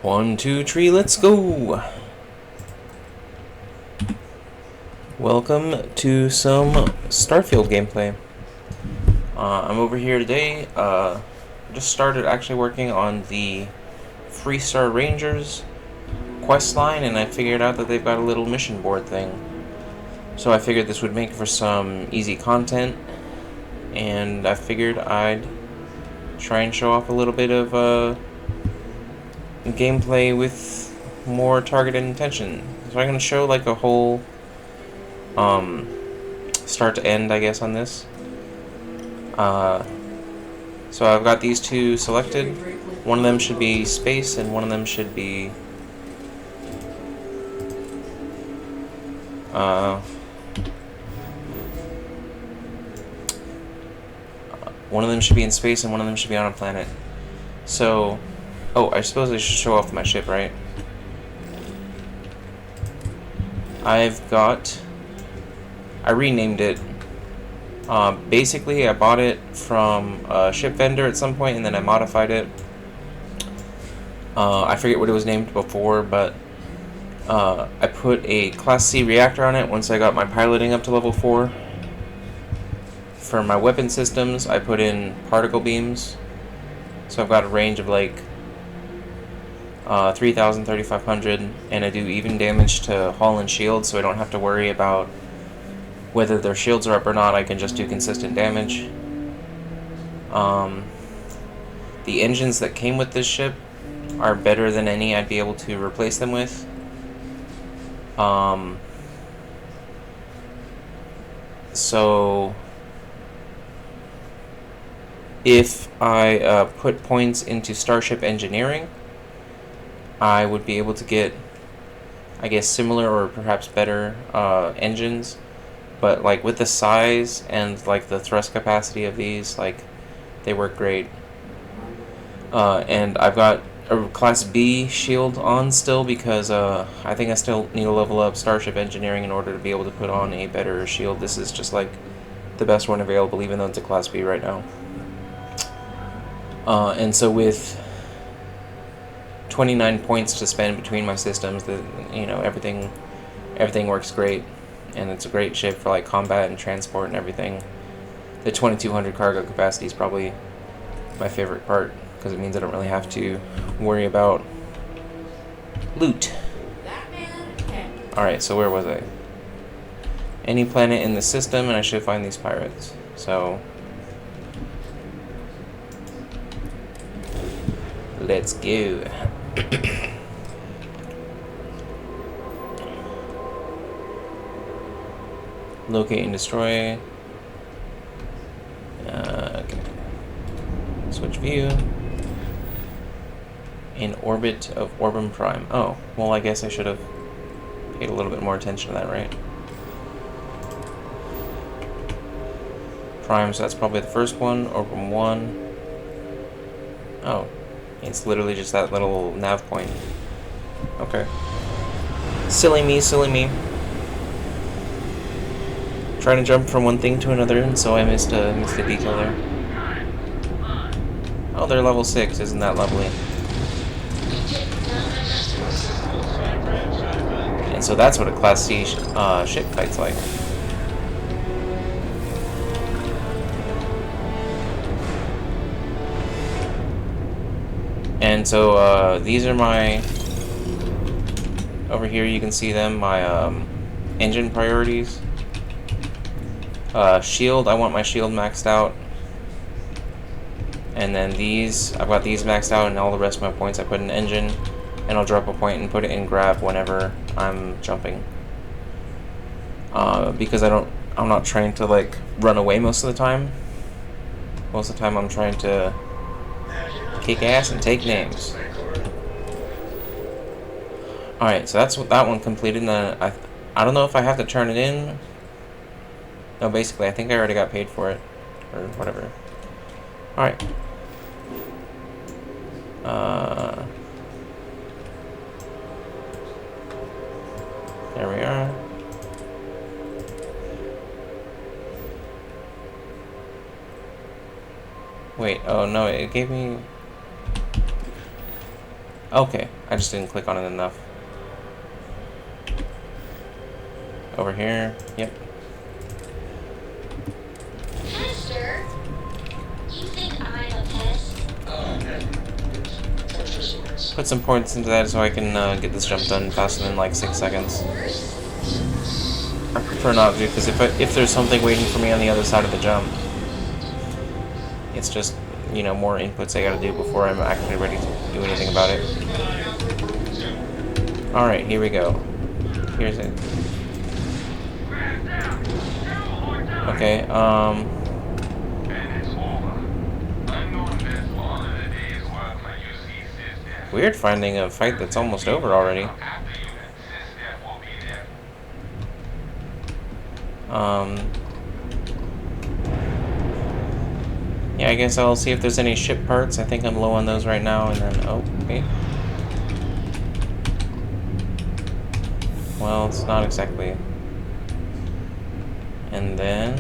One, two, three, let's go! Welcome to some Starfield gameplay. I'm over here today. Just started actually working on the Freestar Rangers quest line, and I figured out that they've got a little mission board thing. So I figured this would make for some easy content, and I figured I'd try and show off a little bit of gameplay with more targeted intention. So I'm going to show like a whole start to end, I guess, on this. So I've got these two selected. One of them should be space, and one of them should be one of them should be in space, and one of them should be on a planet. So, oh, I suppose I should show off my ship, right? I renamed it. Basically, I bought it from a ship vendor at some point, and then I modified it. I forget what it was named before, but I put a Class C reactor on it once I got my piloting up to level 4. For my weapon systems, I put in particle beams. So I've got a range of like 3,000, 3,500, and I do even damage to hull and shield, so I don't have to worry about whether their shields are up or not. I can just do consistent damage. The engines that came with this ship are better than any I'd be able to replace them with. So if I put points into Starship Engineering, I would be able to get, I guess, similar or perhaps better engines. But like with the size and like the thrust capacity of these, like they work great. And I've got a Class B shield on still because I think I still need to level up Starship Engineering in order to be able to put on a better shield. This is just like the best one available, even though it's a Class B right now. And so with 29 points to spend between my systems, everything works great, and it's a great ship for like combat and transport and everything. The 2,200 cargo capacity is probably my favorite part, because it means I don't really have to worry about loot. Alright, so where was I? Any planet in the system, and I should find these pirates. So let's go. Locate and destroy. Okay. Switch view. In orbit of Orbum Prime. Oh, well, I guess I should have paid a little bit more attention to that, right? Prime, so that's probably the first one. Orbum 1. Oh, it's literally just that little nav point. Okay. Silly me, silly me. Trying to jump from one thing to another, and so I missed a detail there. Oh, they're level 6. Isn't that lovely? And so that's what a Class C ship fight's like. And so these are my... Over here you can see them, my engine priorities. Shield, I want my shield maxed out. And then these, I've got these maxed out, and all the rest of my points I put in engine, and I'll drop a point and put it in grab whenever I'm jumping. Because I'm not trying to like run away most of the time. Most of the time I'm trying to kick ass and take names. Alright, so that's what that one completed, and then I don't know if I have to turn it in. No, basically, I think I already got paid for it, or whatever. Alright. There we are. Wait, oh no, it gave me... Okay, I just didn't click on it enough. Over here, yep. Tester? You think I'm a pest? Put some points into that so I can get this jump done faster than like 6 seconds. I prefer not to, because if there's something waiting for me on the other side of the jump, it's just, you know, more inputs I gotta do before I'm actually ready to do anything about it. Alright, here we go. Here's it. Okay, weird finding a fight that's almost over already. Yeah, I guess I'll see if there's any ship parts. I think I'm low on those right now, and then, oh, okay. Well, it's not exactly. And then,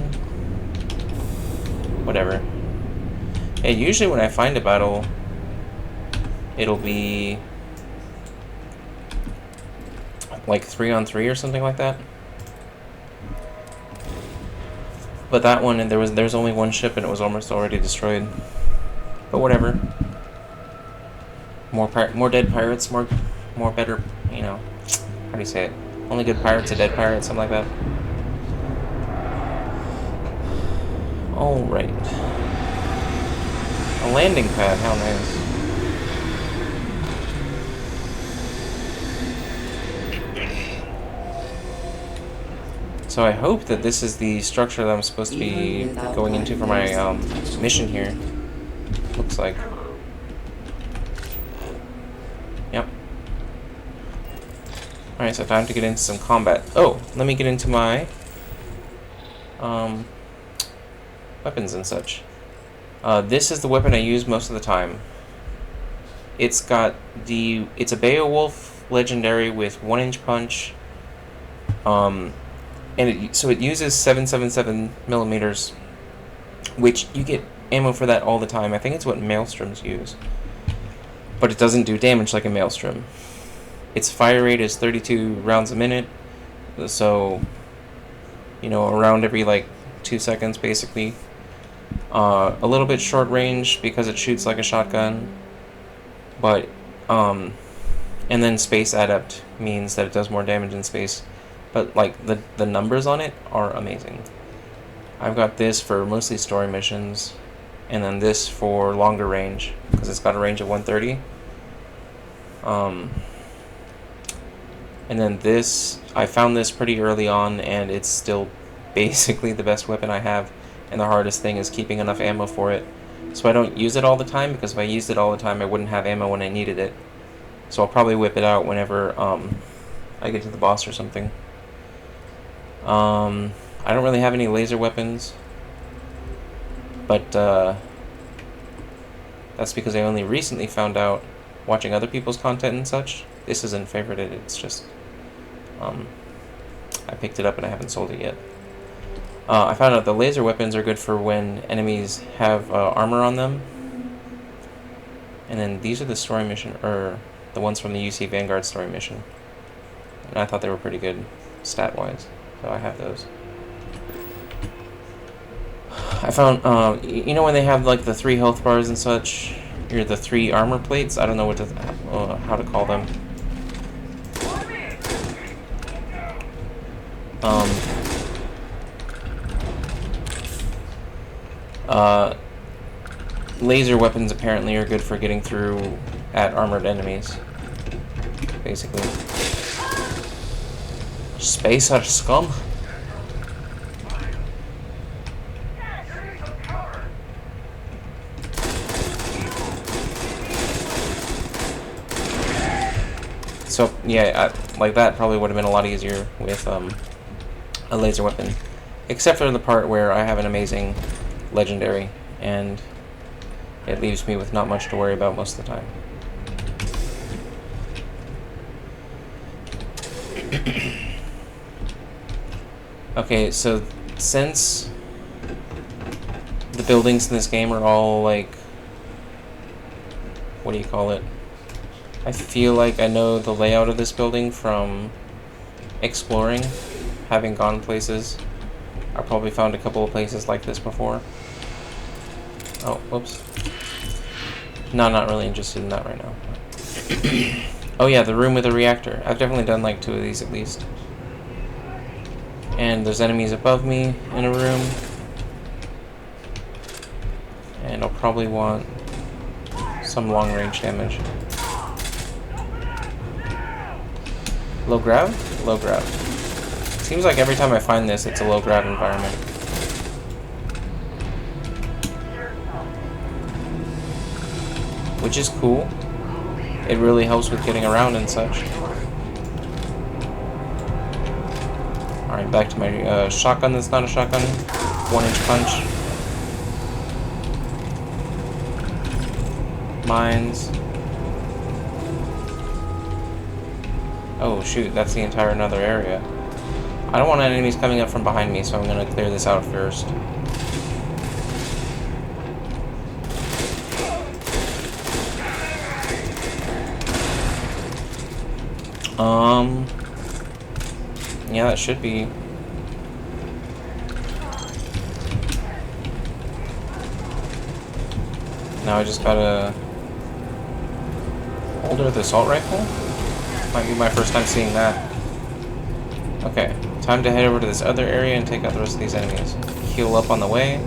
whatever. Hey, usually when I find a battle, it'll be like 3-on-3 or something like that. But that one, there's only one ship and it was almost already destroyed. But whatever. More dead pirates, more better, you know. How do you say it? Only good pirates are dead pirates, something like that. Alright. A landing pad, how nice. So I hope that this is the structure that I'm supposed to be going into for my mission here. Looks like. Yep. Alright, so time to get into some combat. Oh, let me get into my weapons and such. This is the weapon I use most of the time. It's a Beowulf legendary with 1-inch punch. So it uses 777 millimeters, which you get ammo for that all the time. I think it's what Maelstroms use. But it doesn't do damage like a Maelstrom. Its fire rate is 32 rounds a minute, so, you know, around every, like, 2 seconds, basically. A little bit short range because it shoots like a shotgun, but, and then space adept means that it does more damage in space. But, like, the numbers on it are amazing. I've got this for mostly story missions, and then this for longer range, because it's got a range of 130. And then this, I found this pretty early on, and it's still basically the best weapon I have, and the hardest thing is keeping enough ammo for it. So I don't use it all the time, because if I used it all the time, I wouldn't have ammo when I needed it. So I'll probably whip it out whenever I get to the boss or something. I don't really have any laser weapons, but that's because I only recently found out, watching other people's content and such. This isn't favorited, it's just, I picked it up and I haven't sold it yet. I found out the laser weapons are good for when enemies have armor on them. And then these are the story mission, or the ones from the UC Vanguard story mission. And I thought they were pretty good stat-wise, so I have those. I found, you know when they have like the 3 health bars and such, or the 3 armor plates? I don't know how to call them. Laser weapons apparently are good for getting through at armored enemies, basically. Spacer scum. So yeah, like that probably would have been a lot easier with a laser weapon, except for the part where I have an amazing legendary and it leaves me with not much to worry about most of the time. Okay, so since the buildings in this game are all like, what do you call it? I feel like I know the layout of this building from exploring, having gone places. I probably found a couple of places like this before. Oh, whoops. No, not really interested in that right now. Oh yeah, the room with the reactor. I've definitely done like 2 of these at least. And there's enemies above me in a room. And I'll probably want some long range damage. Low grav? Low grav. Seems like every time I find this, it's a low grav environment. Which is cool. It really helps with getting around and such. Alright, back to my shotgun that's not a shotgun. 1-inch punch. Mines. Oh shoot, that's the entire another area. I don't want enemies coming up from behind me, so I'm gonna clear this out first. Yeah, that should be. Now I just gotta hold her with the assault rifle? Might be my first time seeing that. Okay, time to head over to this other area and take out the rest of these enemies. Heal up on the way.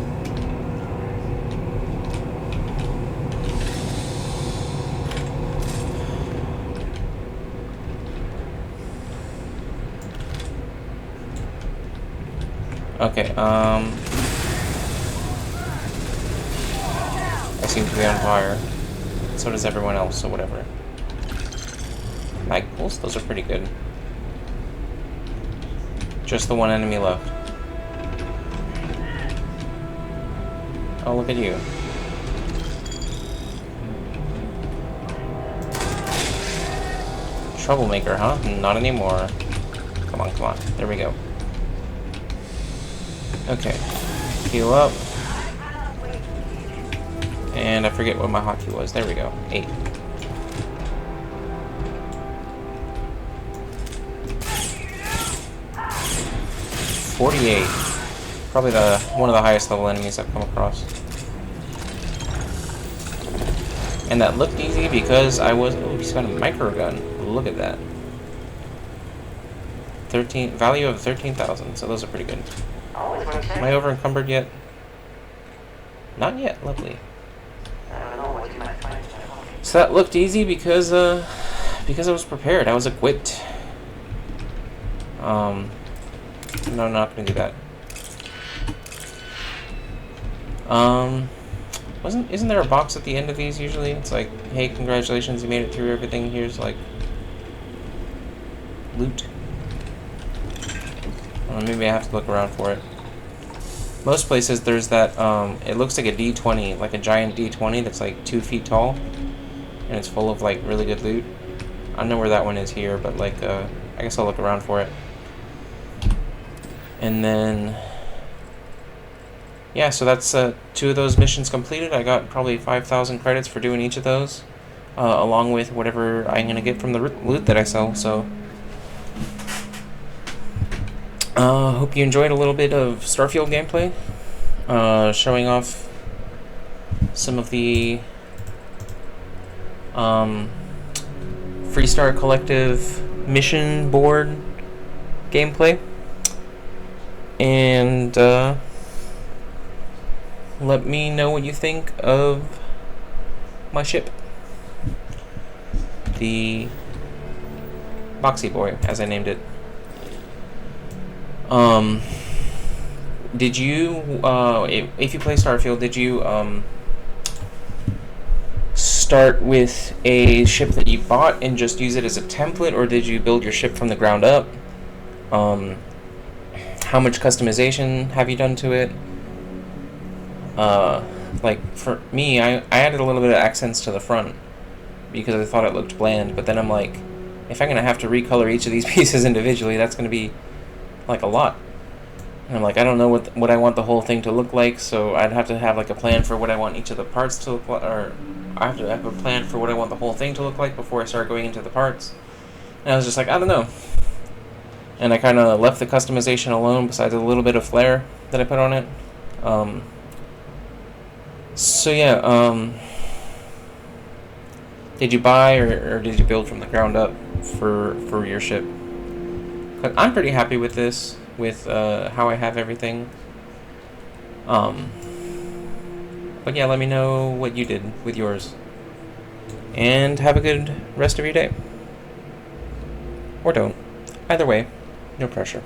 Okay, I seem to be on fire. So does everyone else, so whatever. Mag pulls, those are pretty good. Just the one enemy left. Oh, look at you. Troublemaker, huh? Not anymore. Come on, come on. There we go. Okay. Heal up. And I forget what my hotkey was. There we go. 8. $48. Probably one of the highest level enemies I've come across. And that looked easy because I was... Oh, he's got a microgun. Look at that. Value of 13,000, so those are pretty good. Am I over encumbered yet? Not yet. Lovely. So that looked easy because I was prepared. I was equipped. No, I'm not gonna do that. Isn't there a box at the end of these usually? It's like, hey, congratulations, you made it through everything. Here's like loot. Maybe I have to look around for it. Most places there's that, it looks like a D20, like a giant D20 that's like 2 feet tall. And it's full of like really good loot. I don't know where that one is here, but like, I guess I'll look around for it. And then, yeah, so that's 2 of those missions completed. I got probably 5,000 credits for doing each of those, along with whatever I'm going to get from the loot that I sell, so. Hope you enjoyed a little bit of Starfield gameplay, showing off some of the Freestar Collective mission board gameplay. And let me know what you think of my ship, the Boxy Boy, as I named it. Did you, if you play Starfield, did you start with a ship that you bought and just use it as a template, or did you build your ship from the ground up? How much customization have you done to it? Like for me, I added a little bit of accents to the front because I thought it looked bland, but then I'm like, if I'm gonna have to recolor each of these pieces individually, that's gonna be like a lot. And I'm like, I don't know what I want the whole thing to look like, so I'd have to have like a plan for what I want each of the parts to look like, or I have to have a plan for what I want the whole thing to look like before I start going into the parts. And I was just like, I don't know. And I kind of left the customization alone, besides a little bit of flair that I put on it. So yeah, did you buy or did you build from the ground up for your ship? 'Cause I'm pretty happy with this, with how I have everything. Um, but yeah, let me know what you did with yours. And have a good rest of your day. Or don't. Either way, no pressure.